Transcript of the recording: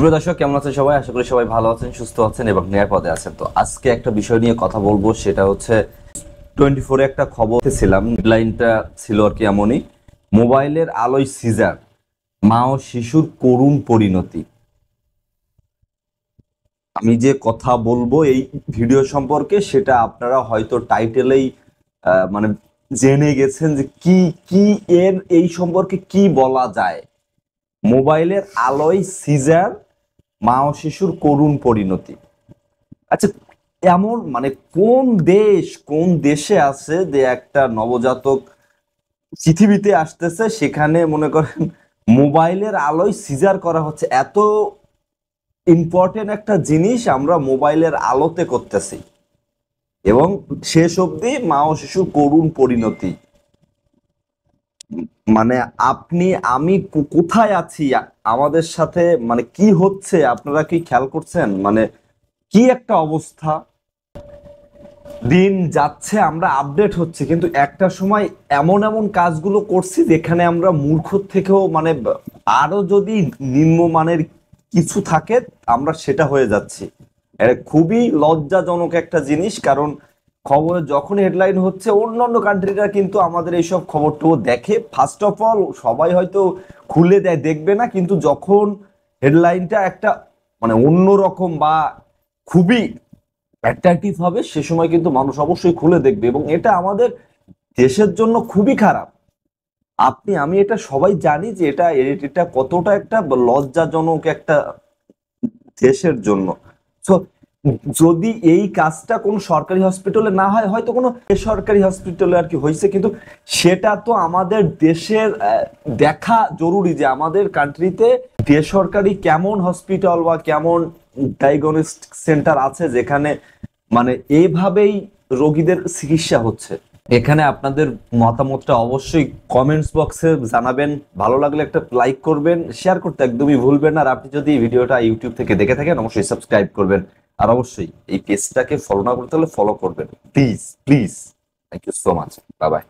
প্রিয় দর্শক, কেমন আছেন সবাই? আশা করি সবাই ভালো আছেন, সুস্থ আছেন এবং নিরাপদে আছেন। তো আজকে একটা বিষয় নিয়ে কথা বলবো, সেটা হচ্ছে 24-এ একটা খবর ছিলাম, হেডলাইনটা ছিল আর কি এমনই: মোবাইলের আলোয় সিজার, মা ও শিশুর করুণ পরিণতি। আমি যে কথা বলবো এই ভিডিও সম্পর্কে, সেটা আপনারা হয়তো টাইটেলেই মানে জেনে গেছেন যে কি কি এর এই সম্পর্কে কি বলা যায়। মোবাইলের আলোয় সিজার, মা ও শিশুর করুণ পরিণতি। আচ্ছা, এমন মানে কোন দেশে আছে যে একটা নবজাতক পৃথিবীতে আসতেছে, সেখানে মনে করেন মোবাইলের আলোয় সিজার করা হচ্ছে? এত ইম্পর্টেন্ট একটা জিনিস আমরা মোবাইলের আলোতে করতেছি, এবং শেষ অবধি মা ও শিশুর করুণ পরিণতি। মানে আপনি আমি কোথায় আছি, আমাদের সাথে মানে কি হচ্ছে, আপনারা কি খেয়াল করছেন? মানে কি একটা অবস্থা! দিন যাচ্ছে, আমরা আপডেট হচ্ছে, কিন্তু একটা সময় এমন এমন কাজগুলো করছি যেখানে আমরা মূর্খ থেকেও মানে আরো যদি নিম্নমানের কিছু থাকে, আমরা সেটা হয়ে যাচ্ছি। এটা খুবই লজ্জাজনক একটা জিনিস, কারণ খবরে যখন হেডলাইন হচ্ছে, অন্যান্য কান্ট্রিরা কিন্তু আমাদের এইসব খবরটাও দেখে। ফার্স্ট অফ অল সবাই হয়তো খুলে দেয়, দেখবে না, কিন্তু যখন হেডলাইনটা একটা মানে অন্যরকম বা খুবই অ্যাট্রাকটিভ হবে, সে সময় কিন্তু মানুষ অবশ্যই খুলে দেখবে, এবং এটা আমাদের দেশের জন্য খুবই খারাপ। আমি এটা সবাই জানি যে এটা এটা কতটা একটা লজ্জাজনক একটা দেশের জন্য। তো যদি এই কাজটা কোনো সরকারি হসপিটালে না হয়, হয়তো কোনো বেসরকারি হসপিটালে আর কি হয়েছে, কিন্তু সেটা তো আমাদের দেশের দেখা জরুরি যে আমাদের কান্ট্রিতে বেসরকারি কেমন হসপিটাল বা কেমন ডায়াগনস্টিক সেন্টার আছে যেখানে মানে এইভাবেই রোগীদের চিকিৎসা হচ্ছে। এখানে আপনাদের মতামতটা অবশ্যই কমেন্টস বক্সে জানাবেন। ভালো লাগলে একটা লাইক করবেন, শেয়ার করতে একদমই ভুলবেন না। আর আপনি যদি ভিডিওটা ইউটিউব থেকে দেখে থাকেন, অবশ্যই সাবস্ক্রাইব করবেন। আর অবশ্যই এই পেজটাকে ফলো না করতে হলে ফলো করবেন, please please. Thank you so much. Bye by.